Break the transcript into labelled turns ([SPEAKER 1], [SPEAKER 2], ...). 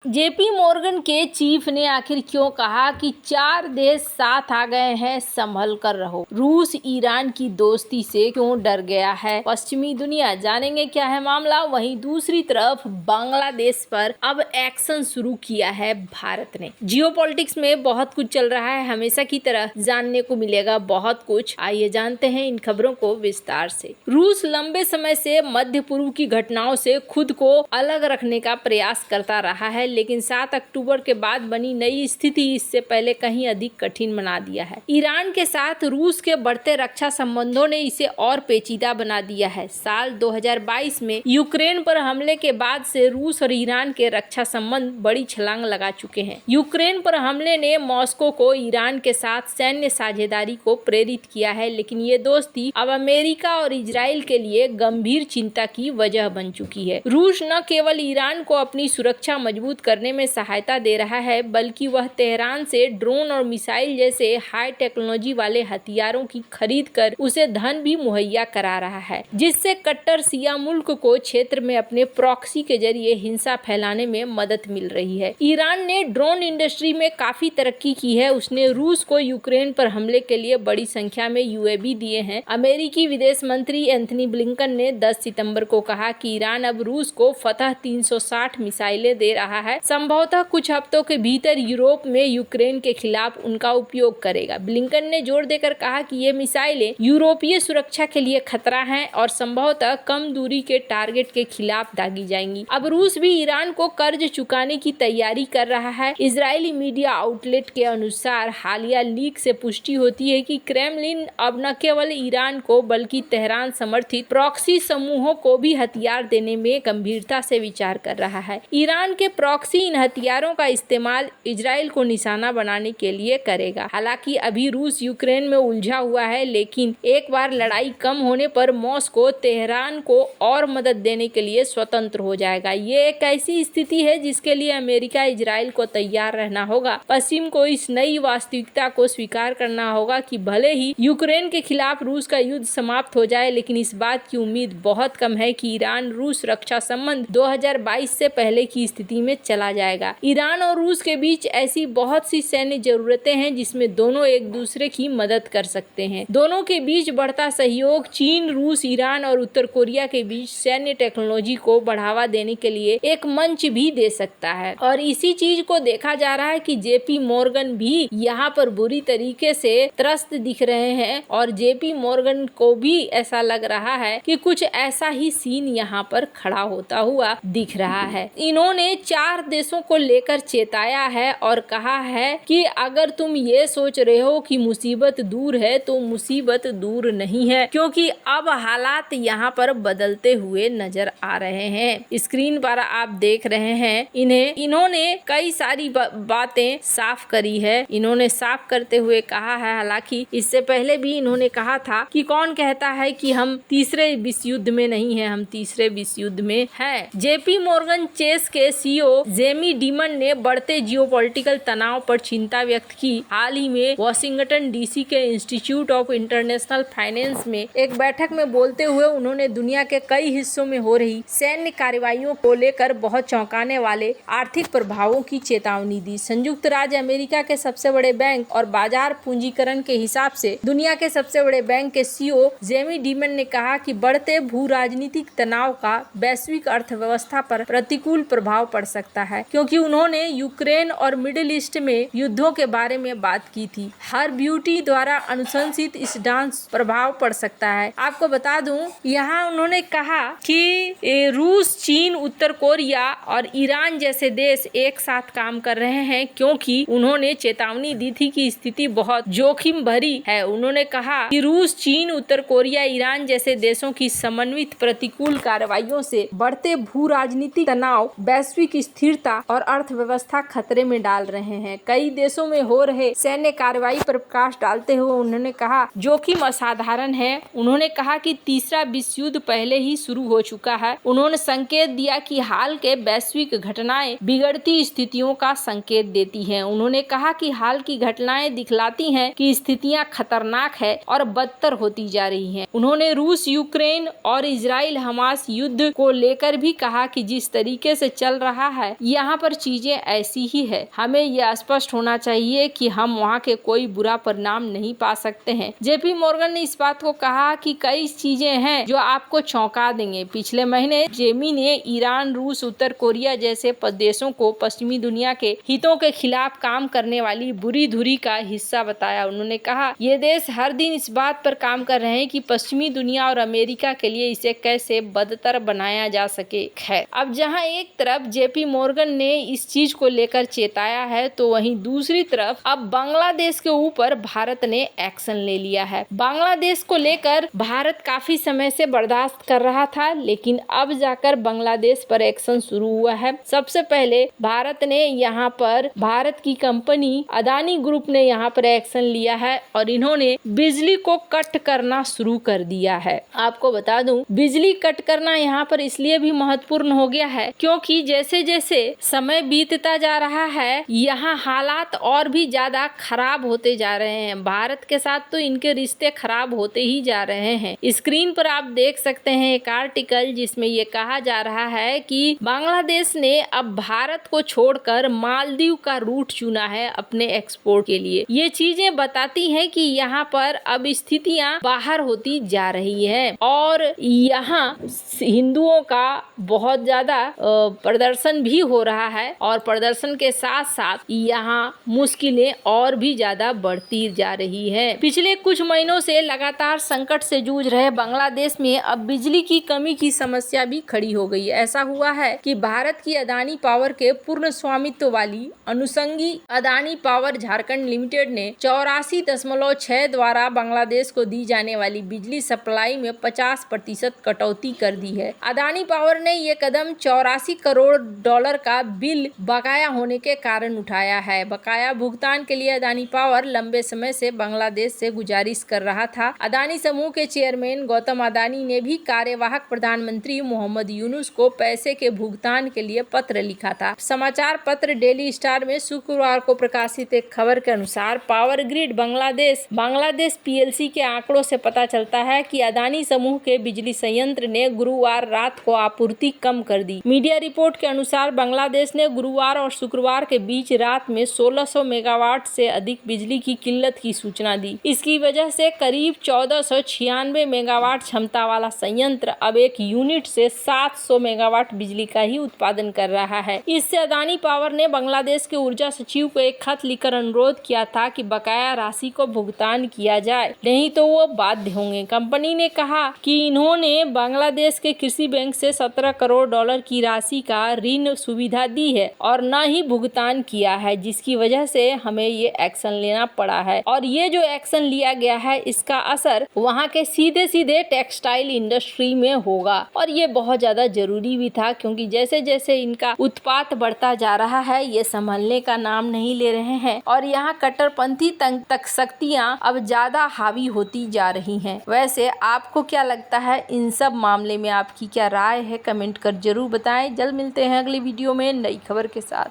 [SPEAKER 1] JP Morgan के chief ने आखिर क्यों कहा कि 4 देश साथ आ गए हैं, संभल कर रहो। रूस ईरान की दोस्ती से क्यों डर गया है पश्चिमी दुनिया, जानेंगे क्या है मामला। वहीं दूसरी तरफ बांग्लादेश पर अब एक्शन शुरू किया है भारत ने। जियोपॉलिटिक्स में बहुत कुछ चल रहा है, हमेशा की तरह जानने को मिलेगा बहुत कुछ। आइए जानते हैं इन खबरों को विस्तार से। रूस लंबे समय से मध्य पूर्व की घटनाओं से खुद को अलग रखने का प्रयास करता रहा है, लेकिन 7 अक्टूबर के बाद बनी नई स्थिति इससे पहले कहीं अधिक कठिन बना दिया है। ईरान के साथ रूस के बढ़ते रक्षा संबंधों ने इसे और पेचीदा बना दिया है। साल 2022 में यूक्रेन पर हमले के बाद से रूस और ईरान के रक्षा संबंध बड़ी छलांग लगा चुके हैं। यूक्रेन पर हमले ने मॉस्को को ईरान के साथ सैन्य साझेदारी को प्रेरित किया है, लेकिन ये दोस्ती अब अमेरिका और इजराइल के लिए गंभीर चिंता की वजह बन चुकी है। रूस न केवल ईरान को अपनी सुरक्षा मजबूत करने में सहायता दे रहा है, बल्कि वह तेहरान से ड्रोन और मिसाइल जैसे हाई टेक्नोलॉजी वाले हथियारों की खरीद कर उसे धन भी मुहैया करा रहा है, जिससे कट्टर शिया मुल्क को क्षेत्र में अपने प्रॉक्सी के जरिए हिंसा फैलाने में मदद मिल रही है। ईरान ने ड्रोन इंडस्ट्री में काफी तरक्की की है। उसने रूस को यूक्रेन पर हमले के लिए बड़ी संख्या में यूएवी दिए हैं। अमेरिकी विदेश मंत्री एंथनी ब्लिंकन ने 10 सितंबर को कहा कि ईरान अब रूस को फतह 360 मिसाइलें दे रहा है, संभवतः कुछ हफ्तों के भीतर यूरोप में यूक्रेन के खिलाफ उनका उपयोग करेगा। ब्लिंकन ने जोर देकर कहा कि ये मिसाइलें यूरोपीय सुरक्षा के लिए खतरा हैं और संभवतः कम दूरी के टारगेट के खिलाफ दागी जाएंगी। अब रूस भी ईरान को कर्ज चुकाने की तैयारी कर रहा है। इजरायली मीडिया आउटलेट के अनुसार हालिया लीक से पुष्टि होती है कि क्रेमलिन अब न केवल ईरान को बल्कि तेहरान समर्थित प्रॉक्सी समूहों को भी हथियार देने में गंभीरता से विचार कर रहा है। ईरान के प्रॉक्सी इन हथियारों का इस्तेमाल इजराइल को निशाना बनाने के लिए करेगा। हालांकि अभी रूस यूक्रेन में उलझा हुआ है, लेकिन एक बार लड़ाई कम होने पर मॉस्को तेहरान को और मदद देने के लिए स्वतंत्र हो जाएगा। ये एक ऐसी स्थिति है जिसके लिए अमेरिका इजराइल को तैयार रहना होगा। पश्चिम को इस नई वास्तविकता को स्वीकार करना होगा कि भले ही यूक्रेन के खिलाफ रूस का युद्ध समाप्त हो जाए, लेकिन इस बात की उम्मीद बहुत कम है कि ईरान रूस रक्षा संबंध 2022 से पहले की स्थिति में चला जाएगा। ईरान और रूस के बीच ऐसी बहुत सी सैन्य जरूरतें हैं जिसमें दोनों एक दूसरे की मदद कर सकते हैं। दोनों के बीच बढ़ता सहयोग चीन, रूस, ईरान और उत्तर कोरिया के बीच सैन्य टेक्नोलॉजी को बढ़ावा देने के लिए एक मंच भी दे सकता है। और इसी चीज को देखा जा रहा है कि जेपी मॉर्गन भी यहाँ पर बुरी तरीके से त्रस्त दिख रहे हैं और जेपी मॉर्गन को भी ऐसा लग रहा है कि कुछ ऐसा ही सीन यहाँ पर खड़ा होता हुआ दिख रहा है। इन्होंने 4 देशों को लेकर चेताया है और कहा है कि अगर तुम ये सोच रहे हो कि मुसीबत दूर है तो मुसीबत दूर नहीं है, क्योंकि अब हालात यहाँ पर बदलते हुए नजर आ रहे हैं। स्क्रीन पर आप देख रहे हैं इन्होंने कई सारी बातें साफ करी है। इन्होंने साफ करते हुए कहा है, हालांकि इससे पहले भी इन्होंने कहा था कि कौन कहता है कि हम तीसरे विश्व युद्ध में नहीं है, हम तीसरे विश्व युद्ध में हैं। जेपी मॉर्गन चेस के सीईओ जेमी डिमन ने बढ़ते जियोपॉलिटिकल तनाव पर चिंता व्यक्त की। हाल ही में वाशिंगटन डीसी के इंस्टीट्यूट ऑफ इंटरनेशनल फाइनेंस में एक बैठक में बोलते हुए उन्होंने दुनिया के कई हिस्सों में हो रही सैन्य कार्रवाइयों को लेकर बहुत चौंकाने वाले आर्थिक प्रभावों की चेतावनी दी। संयुक्त राज्य अमेरिका के सबसे बड़े बैंक और बाजार पूंजीकरण के हिसाब से दुनिया के सबसे बड़े बैंक के सीईओ जेमी डिमन ने कहा कि बढ़ते भू राजनीतिक तनाव का वैश्विक अर्थव्यवस्था पर प्रतिकूल प्रभाव पड़ सकता है, क्योंकि उन्होंने यूक्रेन और मिडिल ईस्ट में युद्धों के बारे में बात की थी। हर ब्यूटी द्वारा अनुशंसित इस डांस प्रभाव पड़ सकता है। आपको बता दूं, यहाँ उन्होंने कहा कि रूस, चीन, उत्तर कोरिया और ईरान जैसे देश एक साथ काम कर रहे हैं, क्योंकि उन्होंने चेतावनी दी थी कि स्थिति बहुत जोखिम भरी है। उन्होंने कहा कि रूस, चीन, उत्तर कोरिया, ईरान जैसे देशों की समन्वित प्रतिकूल कार्रवाइयों से बढ़ते भू राजनीतिक तनाव वैश्विक स्थिरता और अर्थव्यवस्था खतरे में डाल रहे हैं। कई देशों में हो रहे सैन्य कार्रवाई पर प्रकाश डालते हुए उन्होंने कहा जोखिम असाधारण है। उन्होंने कहा कि तीसरा विश्व युद्ध पहले ही शुरू हो चुका है। उन्होंने संकेत दिया कि हाल के वैश्विक घटनाएं बिगड़ती स्थितियों का संकेत देती हैं। उन्होंने कहा कि हाल की घटनाएं दिखलाती हैं कि स्थितियां खतरनाक है और बदतर होती जा रही हैं। उन्होंने रूस, यूक्रेन और इजराइल हमास युद्ध को लेकर भी कहा कि जिस तरीके से चल रहा है है यहाँ पर चीजें ऐसी ही है। हमें यह स्पष्ट होना चाहिए कि हम वहाँ के कोई बुरा परिणाम नहीं पा सकते हैं। जेपी मॉर्गन ने इस बात को कहा कि कई चीजें हैं जो आपको चौंका देंगे। पिछले महीने जेमी ने ईरान, रूस, उत्तर कोरिया जैसे देशों को पश्चिमी दुनिया के हितों के खिलाफ काम करने वाली बुरी धुरी का हिस्सा बताया। उन्होंने कहा ये देश हर दिन इस बात पर काम कर रहे हैं कि पश्चिमी दुनिया और अमेरिका के लिए इसे कैसे बदतर बनाया जा सके। है अब जहां एक तरफ जेपी मॉर्गन ने इस चीज को लेकर चेताया है, तो वहीं दूसरी तरफ अब बांग्लादेश के ऊपर भारत ने एक्शन ले लिया है। बांग्लादेश को लेकर भारत काफी समय से बर्दाश्त कर रहा था, लेकिन अब जाकर बांग्लादेश पर एक्शन शुरू हुआ है। सबसे पहले भारत ने यहाँ पर भारत की कंपनी अदानी ग्रुप ने यहाँ पर एक्शन लिया है और इन्होंने बिजली को कट करना शुरू कर दिया है। आपको बता दूं, बिजली कट करना यहाँ पर इसलिए भी महत्वपूर्ण हो गया है क्योंकि जैसे जैसे समय बीतता जा रहा है, यहाँ हालात और भी ज्यादा खराब होते जा रहे हैं। भारत के साथ तो इनके रिश्ते खराब होते ही जा रहे हैं। स्क्रीन पर आप देख सकते हैं एक आर्टिकल जिसमें ये कहा जा रहा है कि बांग्लादेश ने अब भारत को छोड़कर मालदीव का रूट चुना है अपने एक्सपोर्ट के लिए। ये चीजें बताती हैं कि यहाँ पर अब स्थितियां बाहर होती जा रही है और यहाँ हिंदुओं का बहुत ज्यादा प्रदर्शन भी हो रहा है और प्रदर्शन के साथ साथ यहाँ मुश्किलें और भी ज्यादा बढ़ती जा रही है। पिछले कुछ महीनों से लगातार संकट से जूझ रहे बांग्लादेश में अब बिजली की कमी की समस्या भी खड़ी हो गई है। ऐसा हुआ है कि भारत की अदानी पावर के पूर्ण स्वामित्व वाली अनुषंगी अदानी पावर झारखंड लिमिटेड ने 84.6 द्वारा बांग्लादेश को दी जाने वाली बिजली सप्लाई में 50% कटौती कर दी है। अदानी पावर ने ये कदम 84 करोड़ डॉलर का बिल बकाया होने के कारण उठाया है। बकाया भुगतान के लिए अदानी पावर लंबे समय से बांग्लादेश से गुजारिश कर रहा था। अदानी समूह के चेयरमैन गौतम अदानी ने भी कार्यवाहक प्रधानमंत्री मोहम्मद यूनुस को पैसे के भुगतान के लिए पत्र लिखा था। समाचार पत्र डेली स्टार में शुक्रवार को प्रकाशित एक खबर के अनुसार पावर ग्रिड बांग्लादेश पीएलसी के आंकड़ों से पता चलता है कि अदानी समूह के बिजली संयंत्र ने गुरुवार रात को आपूर्ति कम कर दी। मीडिया रिपोर्ट के अनुसार बांग्लादेश ने गुरुवार और शुक्रवार के बीच रात में 1600 मेगावाट से अधिक बिजली की किल्लत की सूचना दी। इसकी वजह से करीब 1496 मेगावाट क्षमता वाला संयंत्र अब एक यूनिट से 700 मेगावाट बिजली का ही उत्पादन कर रहा है। इससे अदानी पावर ने बांग्लादेश के ऊर्जा सचिव को एक खत लिखकर अनुरोध किया था कि बकाया राशि को भुगतान किया जाए, नहीं तो वो बाध्य होंगे। कंपनी ने कहा कि इन्होंने बांग्लादेश के कृषि बैंक से 17 करोड़ डॉलर की राशि का ऋण सुविधा दी है और न ही भुगतान किया है, जिसकी वजह से हमें ये एक्शन लेना पड़ा है। और ये जो एक्शन लिया गया है इसका असर वहाँ के सीधे सीधे टेक्सटाइल इंडस्ट्री में होगा और ये बहुत ज्यादा जरूरी भी था क्योंकि जैसे जैसे इनका उत्पाद बढ़ता जा रहा है ये संभलने का नाम नहीं ले रहे हैं और यहाँ कट्टरपंथी तक शक्तियाँ अब ज्यादा हावी होती जा रही हैं। वैसे आपको क्या लगता है इन सब मामले में, आपकी क्या राय है? कमेंट कर जरूर बताएं। जल्द मिलते हैं अगली वीडियो में नई खबर के साथ।